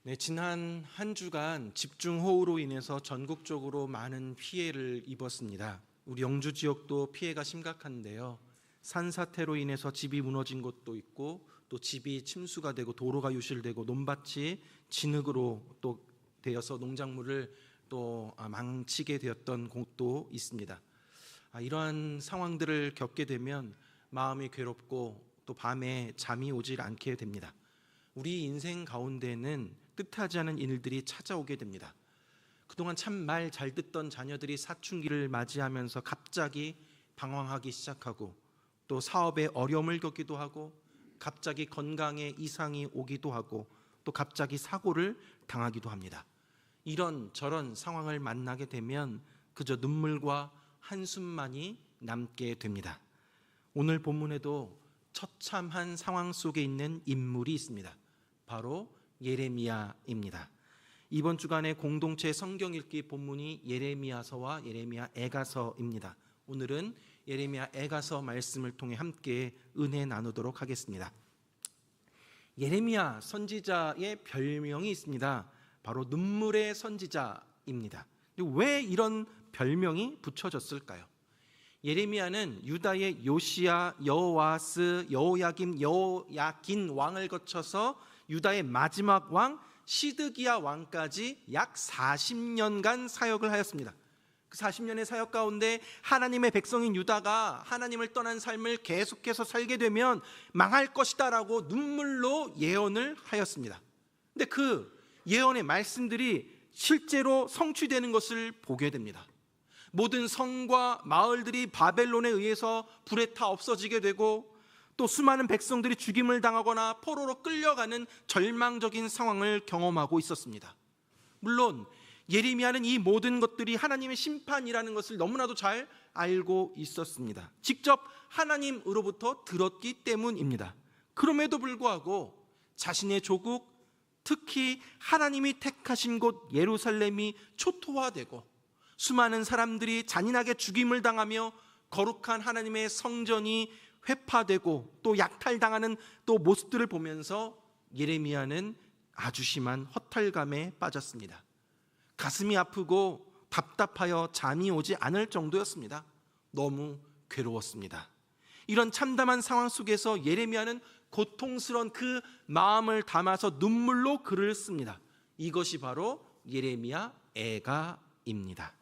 네, 지난 한 주간 집중호우로 인해서 전국적으로 많은 피해를 입었습니다. 우리 영주 지역도 피해가 심각한데요. 산사태로 인해서 집이 무너진 곳도 있고 또 집이 침수가 되고 도로가 유실되고 논밭이 진흙으로 또 되어서 농작물을 또 망치게 되었던 곳도 있습니다. 이러한 상황들을 겪게 되면 마음이 괴롭고 또 밤에 잠이 오질 않게 됩니다. 우리 인생 가운데는 뜻하지 않은 일들이 찾아오게 됩니다. 그동안 참 말 잘 듣던 자녀들이 사춘기를 맞이하면서 갑자기 방황하기 시작하고 또 사업에 어려움을 겪기도 하고 갑자기 건강에 이상이 오기도 하고 또 갑자기 사고를 당하기도 합니다. 이런 저런 상황을 만나게 되면 그저 눈물과 한숨만이 남게 됩니다. 오늘 본문에도 처참한 상황 속에 있는 인물이 있습니다. 바로 예레미야입니다. 이번 주간의 공동체 성경 읽기 본문이 예레미야서와 예레미야 애가서입니다. 오늘은 예레미야 애가서 말씀을 통해 함께 은혜 나누도록 하겠습니다. 예레미야 선지자의 별명이 있습니다. 바로 눈물의 선지자입니다. 왜 이런 별명이 붙여졌을까요? 예레미야는 유다의 요시야, 여호와스, 여호야김, 여호야긴 왕을 거쳐서 유다의 마지막 왕 시드기야 왕까지 약 40년간 사역을 하였습니다. 그 40년의 사역 가운데 하나님의 백성인 유다가 하나님을 떠난 삶을 계속해서 살게 되면 망할 것이다 라고 눈물로 예언을 하였습니다. 근데 그 예언의 말씀들이 실제로 성취되는 것을 보게 됩니다. 모든 성과 마을들이 바벨론에 의해서 불에 타 없어지게 되고 또 수많은 백성들이 죽임을 당하거나 포로로 끌려가는 절망적인 상황을 경험하고 있었습니다. 물론 예레미야는 이 모든 것들이 하나님의 심판이라는 것을 너무나도 잘 알고 있었습니다. 직접 하나님으로부터 들었기 때문입니다. 그럼에도 불구하고 자신의 조국, 특히 하나님이 택하신 곳 예루살렘이 초토화되고 수많은 사람들이 잔인하게 죽임을 당하며 거룩한 하나님의 성전이 회파되고 또 약탈당하는 또 모습들을 보면서 예레미야는 아주 심한 허탈감에 빠졌습니다. 가슴이 아프고 답답하여 잠이 오지 않을 정도였습니다. 너무 괴로웠습니다. 이런 참담한 상황 속에서 예레미야는 고통스러운 그 마음을 담아서 눈물로 글을 씁니다. 이것이 바로 예레미야 애가입니다.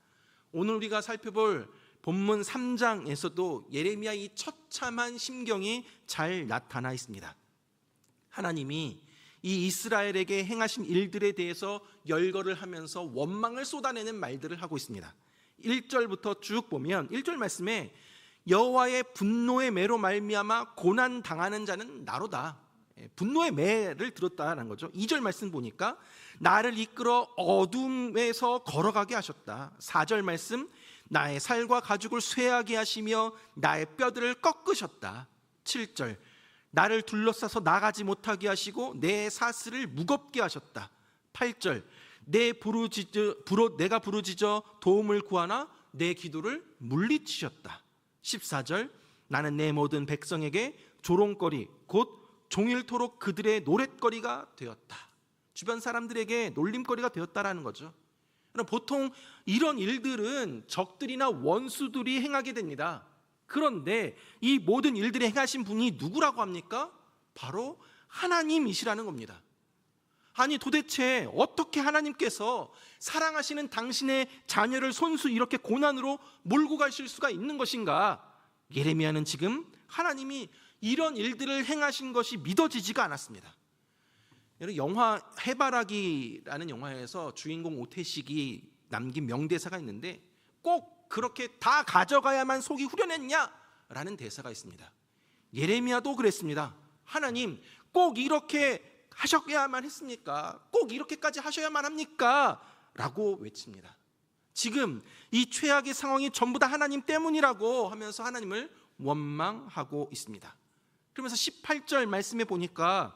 오늘 우리가 살펴볼 본문 3장에서도 예레미야 이 처참한 심경이 잘 나타나 있습니다. 하나님이 이 이스라엘에게 행하신 일들에 대해서 열거를 하면서 원망을 쏟아내는 말들을 하고 있습니다. 1절부터 쭉 보면 1절 말씀에 여호와의 분노의 매로 말미암아 고난 당하는 자는 나로다. 분노의 매를 들었다는 거죠. 2절 말씀 보니까 나를 이끌어 어둠에서 걸어가게 하셨다. 4절 말씀 나의 살과 가죽을 쇠하게 하시며 나의 뼈들을 꺾으셨다. 7절 나를 둘러싸서 나가지 못하게 하시고 내 사슬을 무겁게 하셨다. 8절 내가 부르짖어 도움을 구하나 내 기도를 물리치셨다. 14절 나는 내 모든 백성에게 조롱거리 곧 종일토록 그들의 노랫거리가 되었다. 주변 사람들에게 놀림거리가 되었다라는 거죠. 보통 이런 일들은 적들이나 원수들이 행하게 됩니다. 그런데 이 모든 일들을 행하신 분이 누구라고 합니까? 바로 하나님이시라는 겁니다. 아니 도대체 어떻게 하나님께서 사랑하시는 당신의 자녀를 손수 이렇게 고난으로 몰고 가실 수가 있는 것인가? 예레미야는 지금 하나님이 이런 일들을 행하신 것이 믿어지지가 않았습니다. 영화 해바라기라는 영화에서 주인공 오태식이 남긴 명대사가 있는데 꼭 그렇게 다 가져가야만 속이 후련했냐라는 대사가 있습니다. 예레미야도 그랬습니다. 하나님 꼭 이렇게 하셔야만 했습니까? 꼭 이렇게까지 하셔야만 합니까? 라고 외칩니다. 지금 이 최악의 상황이 전부 다 하나님 때문이라고 하면서 하나님을 원망하고 있습니다. 그러면서 18절 말씀에 보니까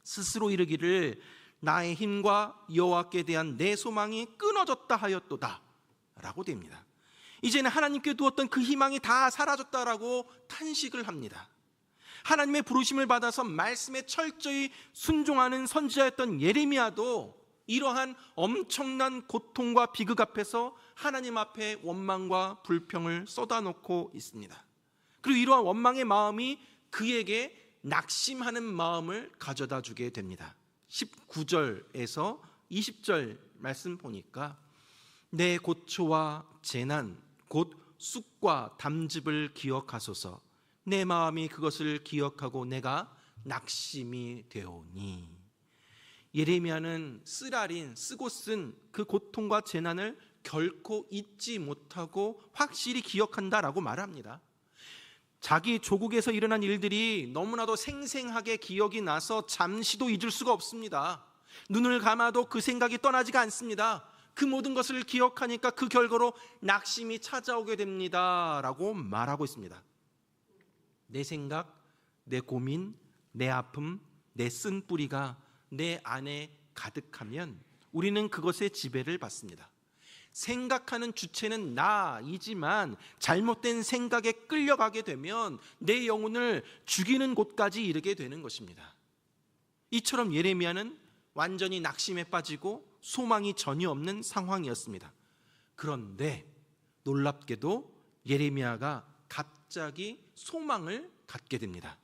스스로 이르기를 나의 힘과 여호와께 대한 내 소망이 끊어졌다 하였도다 라고 됩니다. 이제는 하나님께 두었던 그 희망이 다 사라졌다라고 탄식을 합니다. 하나님의 부르심을 받아서 말씀에 철저히 순종하는 선지자였던 예레미야도 이러한 엄청난 고통과 비극 앞에서 하나님 앞에 원망과 불평을 쏟아놓고 있습니다. 그리고 이러한 원망의 마음이 그에게 낙심하는 마음을 가져다 주게 됩니다. 19절에서 20절 말씀 보니까 내 고초와 재난 곧 쑥과 담즙을 기억하소서. 내 마음이 그것을 기억하고 내가 낙심이 되오니. 예레미야는 쓰고 쓴 그 고통과 재난을 결코 잊지 못하고 확실히 기억한다라고 말합니다. 자기 조국에서 일어난 일들이 너무나도 생생하게 기억이 나서 잠시도 잊을 수가 없습니다. 눈을 감아도 그 생각이 떠나지가 않습니다. 그 모든 것을 기억하니까 그 결과로 낙심이 찾아오게 됩니다 라고 말하고 있습니다. 내 생각, 내 고민, 내 아픔, 내 쓴뿌리가 내 안에 가득하면 우리는 그것의 지배를 받습니다. 생각하는 주체는 나이지만 잘못된 생각에 끌려가게 되면 내 영혼을 죽이는 곳까지 이르게 되는 것입니다. 이처럼 예레미야는 완전히 낙심에 빠지고 소망이 전혀 없는 상황이었습니다. 그런데 놀랍게도 예레미야가 갑자기 소망을 갖게 됩니다.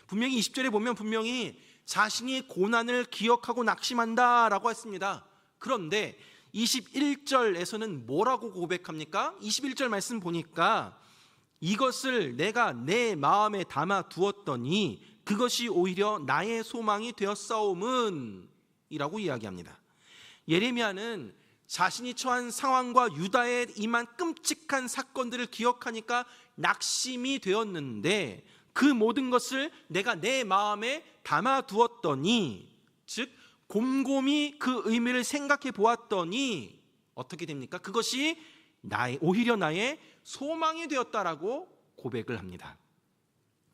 분명히 20절에 보면 분명히 자신이 고난을 기억하고 낙심한다라고 했습니다. 그런데 21절에서는 뭐라고 고백합니까? 21절 말씀 보니까 이것을 내가 내 마음에 담아 두었더니 그것이 오히려 나의 소망이 되었사오문 이라고 이야기합니다. 예레미야는 자신이 처한 상황과 유다에 임한 끔찍한 사건들을 기억하니까 낙심이 되었는데 그 모든 것을 내가 내 마음에 담아 두었더니, 즉 곰곰이 그 의미를 생각해 보았더니 어떻게 됩니까? 그것이 오히려 나의 소망이 되었다라고 고백을 합니다.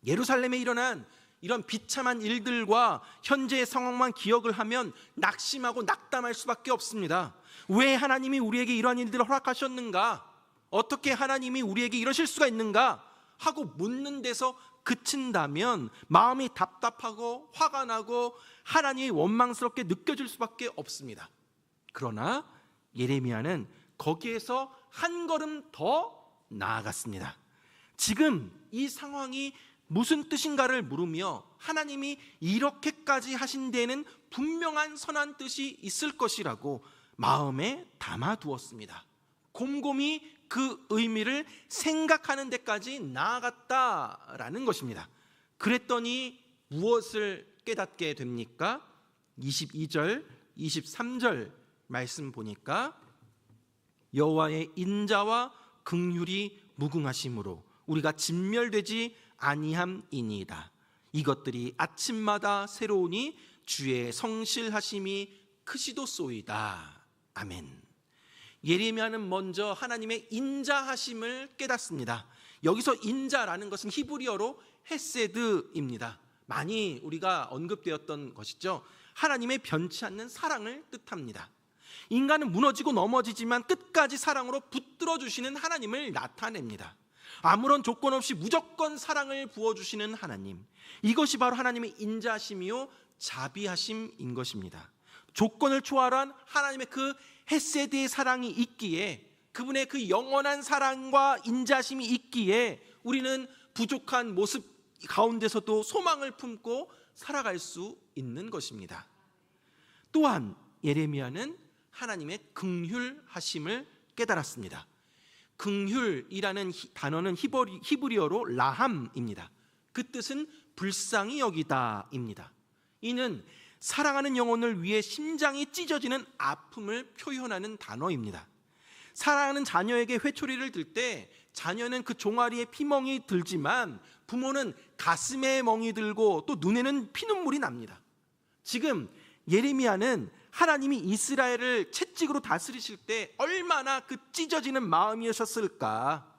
예루살렘에 일어난 이런 비참한 일들과 현재의 상황만 기억을 하면 낙심하고 낙담할 수밖에 없습니다. 왜 하나님이 우리에게 이러한 일들을 허락하셨는가? 어떻게 하나님이 우리에게 이러실 수가 있는가? 하고 묻는 데서 그친다면 마음이 답답하고 화가 나고 하나님이 원망스럽게 느껴질 수밖에 없습니다. 그러나 예레미야는 거기에서 한 걸음 더 나아갔습니다. 지금 이 상황이 무슨 뜻인가를 물으며 하나님이 이렇게까지 하신 데에는 분명한 선한 뜻이 있을 것이라고 마음에 담아두었습니다. 곰곰이 그 의미를 생각하는 데까지 나아갔다라는 것입니다. 그랬더니 무엇을 깨닫게 됩니까? 22절, 23절 말씀 보니까 여호와의 인자와 긍휼이 무궁하심으로 우리가 진멸되지 아니함이니이다. 이것들이 아침마다 새로우니 주의 성실하심이 크시도소이다. 아멘. 예레미야는 먼저 하나님의 인자하심을 깨닫습니다. 여기서 인자라는 것은 히브리어로 헤세드입니다. 많이 우리가 언급되었던 것이죠. 하나님의 변치 않는 사랑을 뜻합니다. 인간은 무너지고 넘어지지만 끝까지 사랑으로 붙들어 주시는 하나님을 나타냅니다. 아무런 조건 없이 무조건 사랑을 부어주시는 하나님, 이것이 바로 하나님의 인자심이요 자비하심인 것입니다. 조건을 초월한 하나님의 그 헤세드의 사랑이 있기에, 그분의 그 영원한 사랑과 인자심이 있기에 우리는 부족한 모습 가운데서도 소망을 품고 살아갈 수 있는 것입니다. 또한 예레미야는 하나님의 긍휼하심을 깨달았습니다. 긍휼이라는 단어는 히브리어로 라함입니다. 그 뜻은 불쌍히 여기다입니다. 이는 사랑하는 영혼을 위해 심장이 찢어지는 아픔을 표현하는 단어입니다. 사랑하는 자녀에게 회초리를 들 때 자녀는 그 종아리에 피멍이 들지만 부모는 가슴에 멍이 들고 또 눈에는 피눈물이 납니다. 지금 예레미야는 하나님이 이스라엘을 채찍으로 다스리실 때 얼마나 그 찢어지는 마음이셨을까.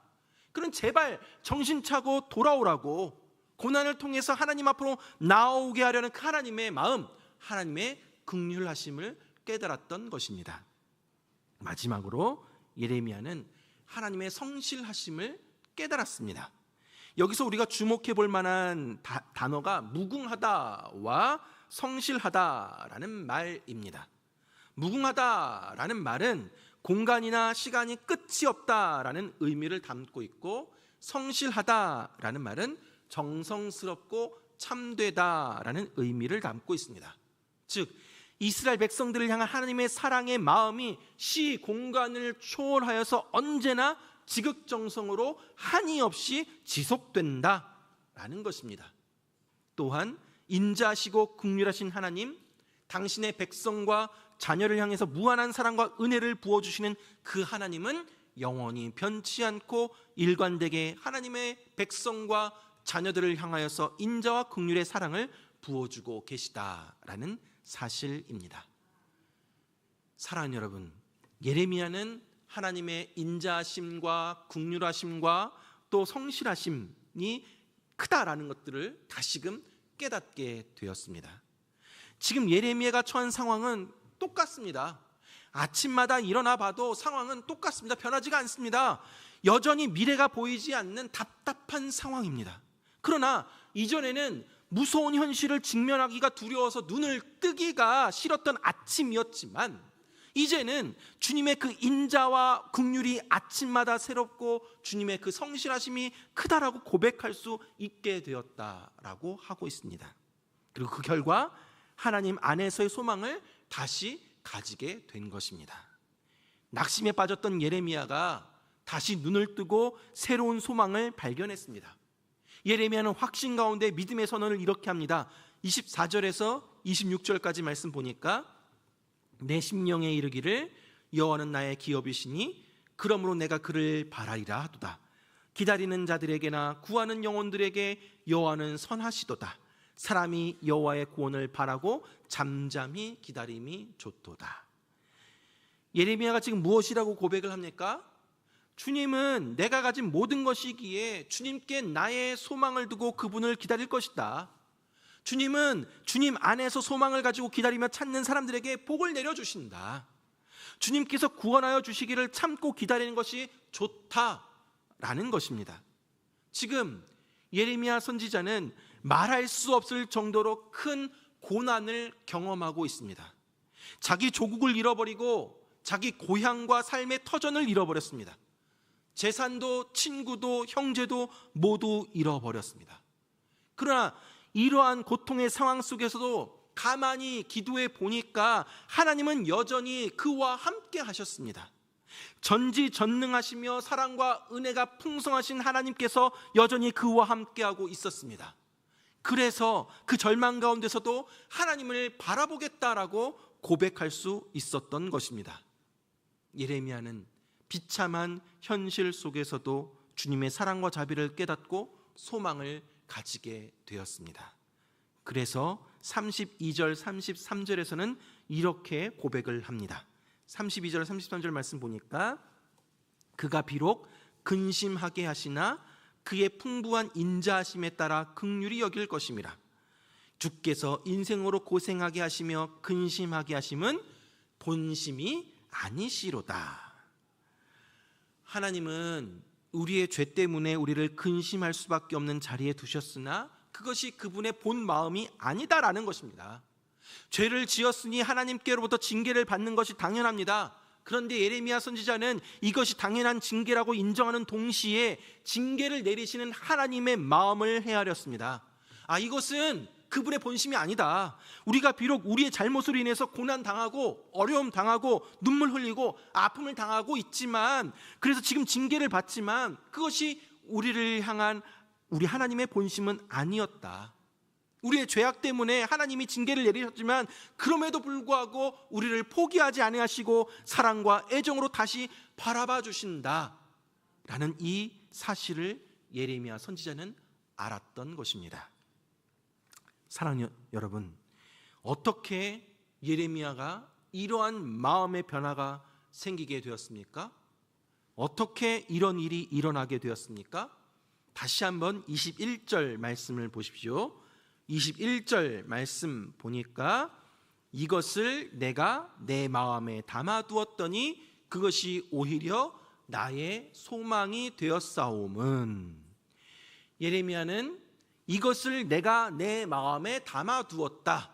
그럼 제발 정신 차고 돌아오라고, 고난을 통해서 하나님 앞으로 나오게 하려는 그 하나님의 마음, 하나님의 긍휼하심을 깨달았던 것입니다. 마지막으로 예레미야는 하나님의 성실하심을 깨달았습니다. 여기서 우리가 주목해 볼 만한 단어가 무궁하다와 성실하다라는 말입니다. 무궁하다라는 말은 공간이나 시간이 끝이 없다라는 의미를 담고 있고, 성실하다라는 말은 정성스럽고 참되다라는 의미를 담고 있습니다. 즉 이스라엘 백성들을 향한 하나님의 사랑의 마음이 시 공간을 초월하여서 언제나 지극정성으로 한이 없이 지속된다라는 것입니다. 또한 인자하시고 긍휼하신 하나님, 당신의 백성과 자녀를 향해서 무한한 사랑과 은혜를 부어주시는 그 하나님은 영원히 변치 않고 일관되게 하나님의 백성과 자녀들을 향하여서 인자와 긍휼의 사랑을 부어주고 계시다라는 사실입니다. 사랑하는 여러분, 예레미야는 하나님의 인자하심과 긍휼하심과 또 성실하심이 크다라는 것들을 다시금 깨닫게 되었습니다. 지금 예레미야가 처한 상황은 똑같습니다. 아침마다 일어나 봐도 상황은 똑같습니다. 변하지가 않습니다. 여전히 미래가 보이지 않는 답답한 상황입니다. 그러나 이전에는 무서운 현실을 직면하기가 두려워서 눈을 뜨기가 싫었던 아침이었지만, 이제는 주님의 그 인자와 긍휼이 아침마다 새롭고 주님의 그 성실하심이 크다라고 고백할 수 있게 되었다라고 하고 있습니다. 그리고 그 결과 하나님 안에서의 소망을 다시 가지게 된 것입니다. 낙심에 빠졌던 예레미야가 다시 눈을 뜨고 새로운 소망을 발견했습니다. 예레미야는 확신 가운데 믿음의 선언을 이렇게 합니다. 24절에서 26절까지 말씀 보니까, 내 심령에 이르기를 여호와는 나의 기업이시니 그러므로 내가 그를 바라리라 하도다. 기다리는 자들에게나 구하는 영혼들에게 여호와는 선하시도다. 사람이 여호와의 구원을 바라고 잠잠히 기다림이 좋도다. 예레미야가 지금 무엇이라고 고백을 합니까? 주님은 내가 가진 모든 것이기에 주님께 나의 소망을 두고 그분을 기다릴 것이다. 주님은 주님 안에서 소망을 가지고 기다리며 찾는 사람들에게 복을 내려주신다. 주님께서 구원하여 주시기를 참고 기다리는 것이 좋다라는 것입니다. 지금 예레미야 선지자는 말할 수 없을 정도로 큰 고난을 경험하고 있습니다. 자기 조국을 잃어버리고 자기 고향과 삶의 터전을 잃어버렸습니다. 재산도 친구도 형제도 모두 잃어버렸습니다. 그러나 이러한 고통의 상황 속에서도 가만히 기도해 보니까 하나님은 여전히 그와 함께 하셨습니다. 전지전능하시며 사랑과 은혜가 풍성하신 하나님께서 여전히 그와 함께하고 있었습니다. 그래서 그 절망 가운데서도 하나님을 바라보겠다라고 고백할 수 있었던 것입니다. 예레미야는 비참한 현실 속에서도 주님의 사랑과 자비를 깨닫고 소망을 가지게 되었습니다. 그래서 32절 33절에서는 이렇게 고백을 합니다. 32절 33절 말씀 보니까, 그가 비록 근심하게 하시나 그의 풍부한 인자하심에 따라 긍휼히 여길 것임이라. 주께서 인생으로 고생하게 하시며 근심하게 하심은 본심이 아니시로다. 하나님은 우리의 죄 때문에 우리를 근심할 수밖에 없는 자리에 두셨으나 그것이 그분의 본 마음이 아니다라는 것입니다. 죄를 지었으니 하나님께로부터 징계를 받는 것이 당연합니다. 그런데 예레미야 선지자는 이것이 당연한 징계라고 인정하는 동시에 징계를 내리시는 하나님의 마음을 헤아렸습니다. 이것은 그분의 본심이 아니다. 우리가 비록 우리의 잘못으로 인해서 고난당하고 어려움 당하고 눈물 흘리고 아픔을 당하고 있지만, 그래서 지금 징계를 받지만 그것이 우리를 향한 우리 하나님의 본심은 아니었다. 우리의 죄악 때문에 하나님이 징계를 내리셨지만 그럼에도 불구하고 우리를 포기하지 아니하시고 사랑과 애정으로 다시 바라봐 주신다 라는 이 사실을 예레미야 선지자는 알았던 것입니다. 사랑하는 여러분, 어떻게 예레미야가 이러한 마음의 변화가 생기게 되었습니까? 어떻게 이런 일이 일어나게 되었습니까? 다시 한번 21절 말씀을 보십시오. 21절 말씀 보니까, 이것을 내가 내 마음에 담아두었더니 그것이 오히려 나의 소망이 되었사옴은. 예레미야는 이것을 내가 내 마음에 담아두었다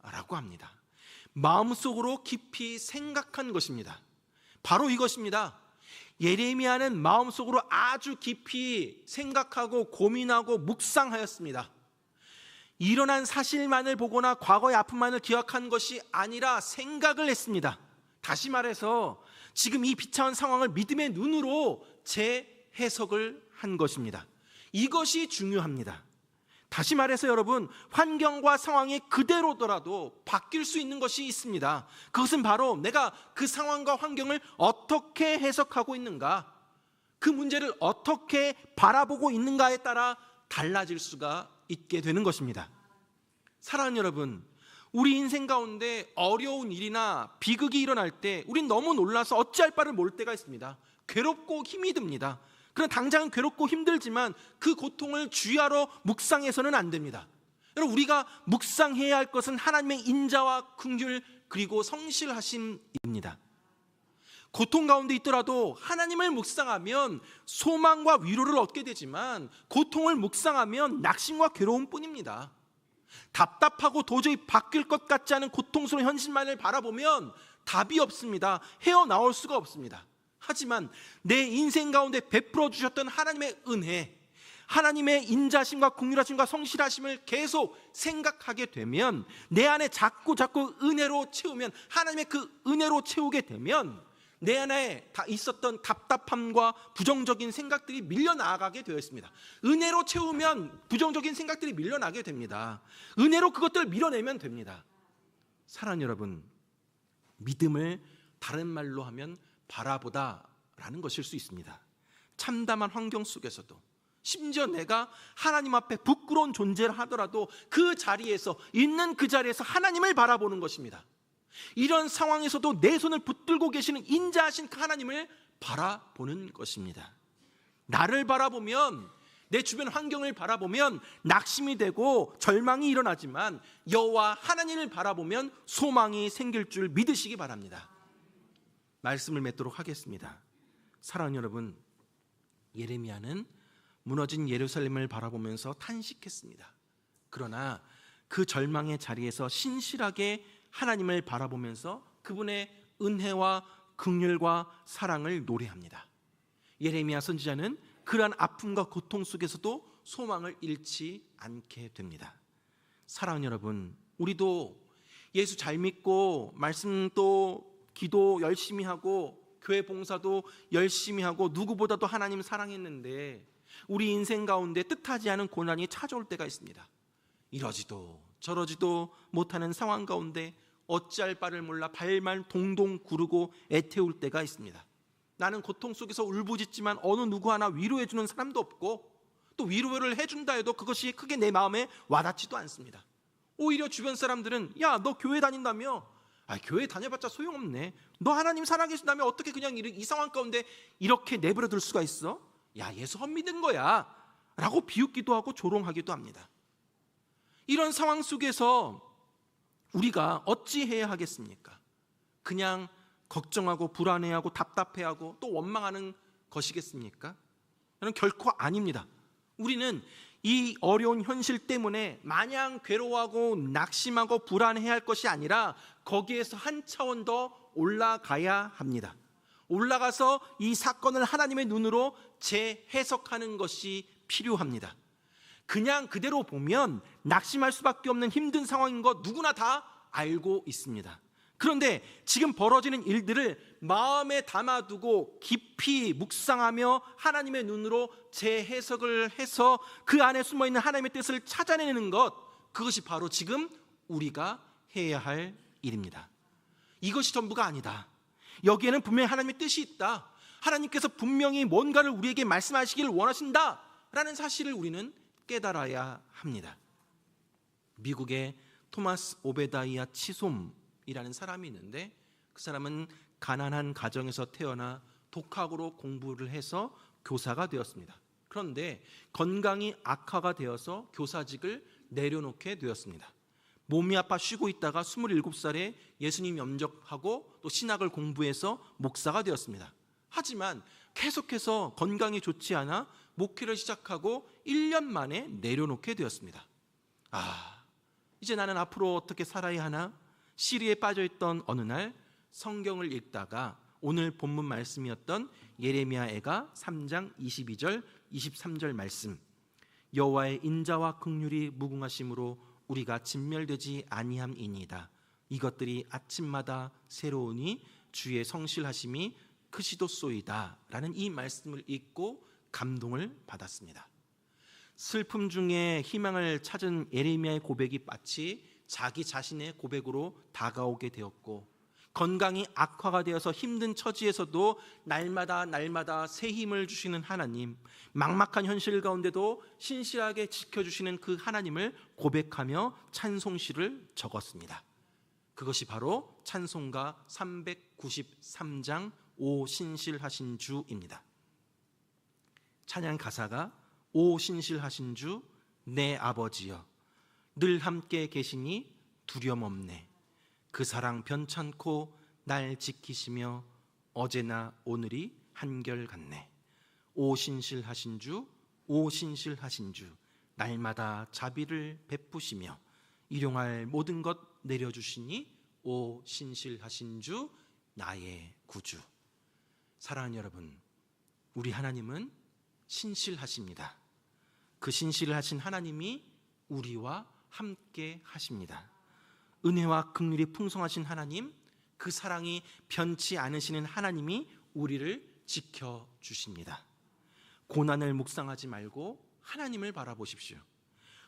라고 합니다. 마음속으로 깊이 생각한 것입니다. 바로 이것입니다. 예레미야는 마음속으로 아주 깊이 생각하고 고민하고 묵상하였습니다. 일어난 사실만을 보거나 과거의 아픔만을 기억한 것이 아니라 생각을 했습니다. 다시 말해서 지금 이 비참한 상황을 믿음의 눈으로 재해석을 한 것입니다. 이것이 중요합니다. 다시 말해서 여러분, 환경과 상황이 그대로더라도 바뀔 수 있는 것이 있습니다. 그것은 바로 내가 그 상황과 환경을 어떻게 해석하고 있는가, 그 문제를 어떻게 바라보고 있는가에 따라 달라질 수가 있게 되는 것입니다. 사랑하는 여러분, 우리 인생 가운데 어려운 일이나 비극이 일어날 때 우린 너무 놀라서 어찌할 바를 모를 때가 있습니다. 괴롭고 힘이 듭니다. 그럼 당장은 괴롭고 힘들지만 그 고통을 주야로 묵상해서는 안 됩니다. 여러분, 우리가 묵상해야 할 것은 하나님의 인자와 긍휼 그리고 성실하심입니다. 고통 가운데 있더라도 하나님을 묵상하면 소망과 위로를 얻게 되지만 고통을 묵상하면 낙심과 괴로움뿐입니다. 답답하고 도저히 바뀔 것 같지 않은 고통스러운 현실만을 바라보면 답이 없습니다. 헤어나올 수가 없습니다. 하지만 내 인생 가운데 베풀어 주셨던 하나님의 은혜, 하나님의 인자심과 긍휼하심과 성실하심을 계속 생각하게 되면, 내 안에 자꾸 은혜로 채우면, 하나님의 그 은혜로 채우게 되면 내 안에 다 있었던 답답함과 부정적인 생각들이 밀려나가게 되어 있습니다. 은혜로 채우면 부정적인 생각들이 밀려나게 됩니다. 은혜로 그것들을 밀어내면 됩니다. 사랑하는 여러분, 믿음을 다른 말로 하면 바라보다라는 것일 수 있습니다. 참담한 환경 속에서도, 심지어 내가 하나님 앞에 부끄러운 존재를 하더라도 그 자리에서, 있는 그 자리에서 하나님을 바라보는 것입니다. 이런 상황에서도 내 손을 붙들고 계시는 인자하신 그 하나님을 바라보는 것입니다. 나를 바라보면, 내 주변 환경을 바라보면 낙심이 되고 절망이 일어나지만 여호와 하나님을 바라보면 소망이 생길 줄 믿으시기 바랍니다. 말씀을 맺도록 하겠습니다. 사랑하는 여러분, 예레미야는 무너진 예루살렘을 바라보면서 탄식했습니다. 그러나 그 절망의 자리에서 신실하게 하나님을 바라보면서 그분의 은혜와 긍휼과 사랑을 노래합니다. 예레미야 선지자는 그러한 아픔과 고통 속에서도 소망을 잃지 않게 됩니다. 사랑하는 여러분, 우리도 예수 잘 믿고 말씀도 기도 열심히 하고 교회 봉사도 열심히 하고 누구보다도 하나님 사랑했는데 우리 인생 가운데 뜻하지 않은 고난이 찾아올 때가 있습니다. 이러지도 저러지도 못하는 상황 가운데 어찌할 바를 몰라 발만 동동 구르고 애태울 때가 있습니다. 나는 고통 속에서 울부짖지만 어느 누구 하나 위로해 주는 사람도 없고, 또 위로를 해준다 해도 그것이 크게 내 마음에 와닿지도 않습니다. 오히려 주변 사람들은 야, 너 교회 다닌다며? 교회 다녀봤자 소용없네. 너 하나님 살아계신다며 어떻게 그냥 이 상황 가운데 이렇게 내버려 둘 수가 있어? 야, 예수 헛믿은 거야 라고 비웃기도 하고 조롱하기도 합니다. 이런 상황 속에서 우리가 어찌해야 하겠습니까? 그냥 걱정하고 불안해하고 답답해하고 또 원망하는 것이겠습니까? 저는 결코 아닙니다. 우리는 이 어려운 현실 때문에 마냥 괴로워하고 낙심하고 불안해야 할 것이 아니라 거기에서 한 차원 더 올라가야 합니다. 올라가서 이 사건을 하나님의 눈으로 재해석하는 것이 필요합니다. 그냥 그대로 보면 낙심할 수밖에 없는 힘든 상황인 것 누구나 다 알고 있습니다. 그런데 지금 벌어지는 일들을 마음에 담아두고 깊이 묵상하며 하나님의 눈으로 재해석을 해서 그 안에 숨어있는 하나님의 뜻을 찾아내는 것, 그것이 바로 지금 우리가 해야 할 일입니다. 이것이 전부가 아니다. 여기에는 분명히 하나님의 뜻이 있다. 하나님께서 분명히 뭔가를 우리에게 말씀하시기를 원하신다 라는 사실을 우리는 깨달아야 합니다. 미국의 토마스 오베다이아 치솜이라는 사람이 있는데, 그 사람은 가난한 가정에서 태어나 독학으로 공부를 해서 교사가 되었습니다. 그런데 건강이 악화가 되어서 교사직을 내려놓게 되었습니다. 몸이 아파 쉬고 있다가 27살에 예수님 영접하고 또 신학을 공부해서 목사가 되었습니다. 하지만 계속해서 건강이 좋지 않아 목회를 시작하고 1년 만에 내려놓게 되었습니다. 이제 나는 앞으로 어떻게 살아야 하나? 시리에 빠져있던 어느 날 성경을 읽다가 오늘 본문 말씀이었던 예레미야애가 3장 22절 23절 말씀, 여호와의 인자와 긍휼이 무궁하심으로 우리가 진멸되지 아니함이니이다. 이것들이 아침마다 새로우니 주의 성실하심이 크시도소이다 라는 이 말씀을 읽고 감동을 받았습니다. 슬픔 중에 희망을 찾은 예레미야의 고백이 마치 자기 자신의 고백으로 다가오게 되었고, 건강이 악화가 되어서 힘든 처지에서도 날마다 새 힘을 주시는 하나님, 막막한 현실 가운데도 신실하게 지켜주시는 그 하나님을 고백하며 찬송시를 적었습니다. 그것이 바로 찬송가 393장 오 신실하신 주입니다. 찬양 가사가 오 신실하신 주 내 아버지여, 늘 함께 계시니 두려움 없네. 그 사랑 변찮고 날 지키시며 어제나 오늘이 한결같네. 오 신실하신 주, 오 신실하신 주, 날마다 자비를 베푸시며 일용할 모든 것 내려주시니 오 신실하신 주, 나의 구주. 사랑하는 여러분, 우리 하나님은 신실하십니다. 그 신실하신 하나님이 우리와 함께 하십니다. 은혜와 긍휼이 풍성하신 하나님, 그 사랑이 변치 않으시는 하나님이 우리를 지켜주십니다. 고난을 묵상하지 말고 하나님을 바라보십시오.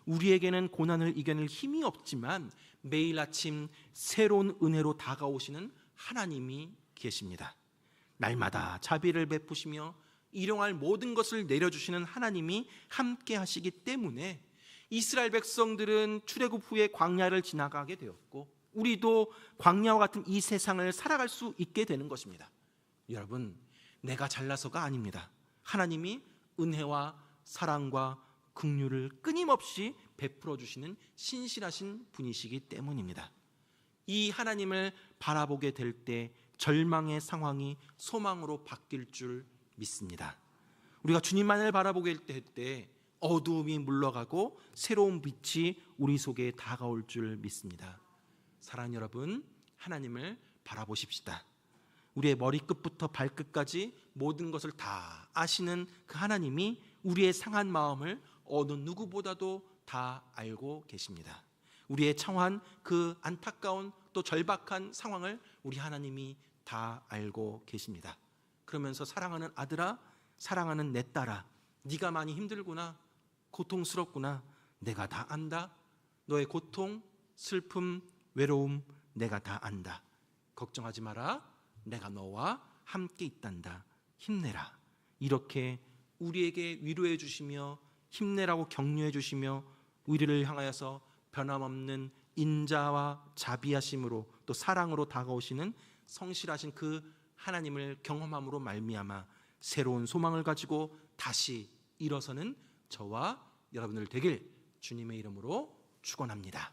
우리에게는 고난을 이겨낼 힘이 없지만 매일 아침 새로운 은혜로 다가오시는 하나님이 계십니다. 날마다 자비를 베푸시며 일용할 모든 것을 내려주시는 하나님이 함께 하시기 때문에 이스라엘 백성들은 출애굽 후에 광야를 지나가게 되었고, 우리도 광야와 같은 이 세상을 살아갈 수 있게 되는 것입니다. 여러분, 내가 잘나서가 아닙니다. 하나님이 은혜와 사랑과 긍휼을 끊임없이 베풀어 주시는 신실하신 분이시기 때문입니다. 이 하나님을 바라보게 될 때 절망의 상황이 소망으로 바뀔 줄 믿습니다. 우리가 주님만을 바라보게 될 때 어두움이 물러가고 새로운 빛이 우리 속에 다가올 줄 믿습니다. 사랑하는 여러분, 하나님을 바라보십시다. 우리의 머리끝부터 발끝까지 모든 것을 다 아시는 그 하나님이 우리의 상한 마음을 어느 누구보다도 다 알고 계십니다. 우리의 처한 그 안타까운 또 절박한 상황을 우리 하나님이 다 알고 계십니다. 그러면서 사랑하는 아들아, 사랑하는 내 딸아, 네가 많이 힘들구나, 고통스럽구나, 내가 다 안다. 너의 고통, 슬픔, 외로움 내가 다 안다. 걱정하지 마라. 내가 너와 함께 있단다. 힘내라. 이렇게 우리에게 위로해 주시며 힘내라고 격려해 주시며 우리를 향하여서 변함없는 인자와 자비하심으로 또 사랑으로 다가오시는 성실하신 그 하나님을 경험함으로 말미암아 새로운 소망을 가지고 다시 일어서는 저와 여러분들 되길 주님의 이름으로 축원합니다.